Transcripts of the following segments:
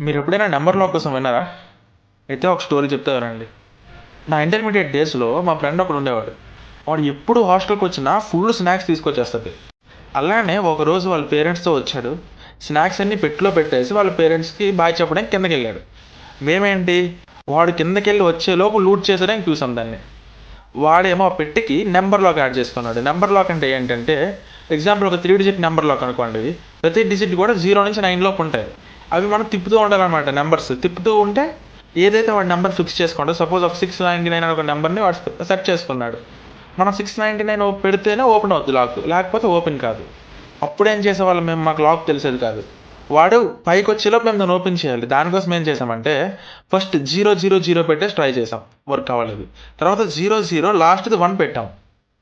మీరు ఎప్పుడైనా number lock కోసం విన్నారా? అయితే ఒక స్టోరీ చెప్తా వినండి. నా ఇంటర్మీడియట్ డేస్‌లో మా ఫ్రెండ్ ఒకడు ఉండేవాడు. వాడు ఎప్పుడు హాస్టల్‌కి వచ్చినా ఫుల్ స్నాక్స్ తీసుకొచ్చేస్తాడు. అలానే ఒకరోజు వాళ్ళ పేరెంట్స్‌తో వచ్చాడు. స్నాక్స్ అన్నీ పెట్టెలో పెట్టేసి వాళ్ళ పేరెంట్స్‌కి బాయ్ చెప్పడానికి కిందకెళ్ళాడు. మేమేంటి వాడు కిందకెళ్ళి వచ్చేలోపు లూట్ చేసేయడానికి చూసాం దాన్ని. వాడేమో ఆ పెట్టెకి నంబర్ లాక్ యాడ్ చేసుకున్నాడు. నంబర్ లాక్ అంటే ఏంటంటే ఎగ్జాంపుల్ ఒక 3 డిజిట్ నంబర్ లాక్ అనుకోండి. ప్రతి డిజిట్ కూడా 0 నుంచి 9 లోపు ఉంటాయి. అవి మనం తిప్పుతూ ఉండాలన్నమాట నంబర్స్. తిప్పుతూ ఉంటే ఏదైతే వాడు నెంబర్ ఫిక్స్ చేసుకుంటాడో సపోజ్ ఒక 699 అనే ఒక నెంబర్‌ని వాడు సెట్ చేసుకున్నాడు. మనం 699 పెడితేనే ఓపెన్ అవుద్ది లాక్. లేకపోతే ఓపెన్ కాదు. అప్పుడేం చేసేవాళ్ళం మేము మాకు లాక్ తెలిసేది కాదు. వాడు పైకొచ్చేలోపు మేము దాన్ని ఓపెన్ చేయాలి. దానికోసం ఏం చేసామంటే ఫస్ట్ 000 పెట్టేసి ట్రై చేసాం. వర్క్ అవ్వలేదు. తర్వాత 00 లాస్ట్‌ది 1 పెట్టాం.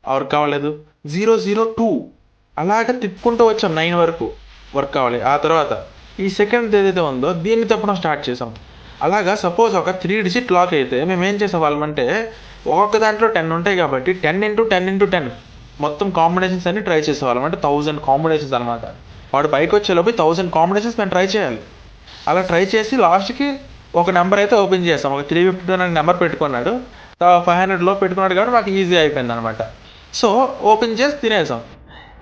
వర్క్ అవ్వలేదు. 002 అలాగే తిప్పుకుంటూ వచ్చాం 9 వరకు. వర్క్ అవ్వలేదు. ఆ తర్వాత ఈ సెకండ్‌ది ఏదైతే ఉందో దీన్ని తిప్పడం స్టార్ట్ చేసాం. అలాగా సపోజ్ ఒక 3 డిజిట్ లాక్ అయితే మేమేం చేసేవాళ్ళమంటే ఒక్కొక్క దాంట్లో 10 ఉంటాయి కాబట్టి 10 మొత్తం కాంబినేషన్స్ అన్ని ట్రై చేసేవాళ్ళం. అంటే 1000 కాంబినేషన్స్ అనమాట. వాడు పైకొచ్చేలోపు 1000 కాంబినేషన్స్ మేము ట్రై చేయాలి. అలా ట్రై చేసి లాస్ట్‌కి ఒక నెంబర్ అయితే ఓపెన్ చేసాం. ఒక 352 అనే నెంబర్ పెట్టుకున్నాడు. 500 లోపు పెట్టుకున్నాడు కాబట్టి మాకు ఈజీ అయిపోయిందనమాట. సో, ఓపెన్ చేసి తినేసాం.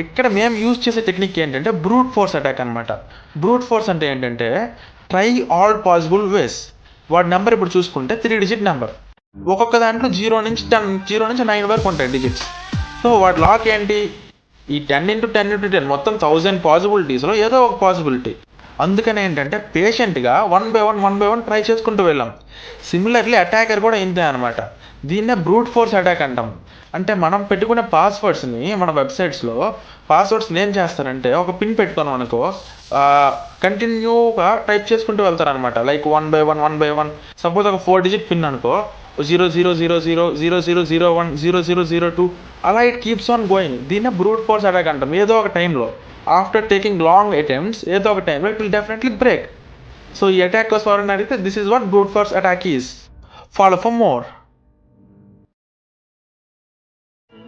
ఇక్కడ మేము యూజ్ చేసే టెక్నిక్ ఏంటంటే బ్రూట్ ఫోర్స్ అటాక్ అనమాట. బ్రూట్ ఫోర్స్ అంటే ఏంటంటే ట్రై ఆల్ పాసిబుల్ వేస్. వాడి నెంబర్ ఇప్పుడు చూసుకుంటే 3 డిజిట్ నెంబర్. ఒక్కొక్క దాంట్లో 0 నుంచి 9 వరకు ఉంటాయి డిజిట్స్. సో వాడి లాక్ ఏంటి? ఈ 10 మొత్తం 1000 పాసిబిలిటీస్‌లో ఏదో ఒక పాసిబిలిటీ. అందుకని ఏంటంటే పేషెంట్‌గా వన్ బై వన్ ట్రై చేసుకుంటూ వెళ్ళాం. సిమిలర్‌లీ అటాకర్ కూడా ఇంతే అనమాట. దీన్నే బ్రూట్ ఫోర్స్ అటాక్ అంటాం. అంటే మనం పెట్టుకునే పాస్వర్డ్స్‌ని మన వెబ్‌సైట్స్‌లో పాస్వర్డ్స్‌ని ఏం చేస్తారంటే ఒక పిన్ పెట్టుకున్నాం అనుకో కంటిన్యూగా టైప్ చేసుకుంటూ వెళ్తారనమాట. Like one by one suppose ఒక 4 డిజిట్ పిన్ అనుకో 000000010002 అలా ఇట్ కీప్స్ ఆన్ గోయింగ్. దీన్నే బ్రూట్ ఫోర్స్ అటాక్ అంటాం. ఏదో ఒక టైంలో ఆఫ్టర్ టేకింగ్ లాంగ్ అటెంప్ట్స్ ఏదో ఒక టైంలో it will definitely break. So ఈ అటాక్ కోసం ఎవరైనా అడిగితే this is what brute force attack is. Follow for more.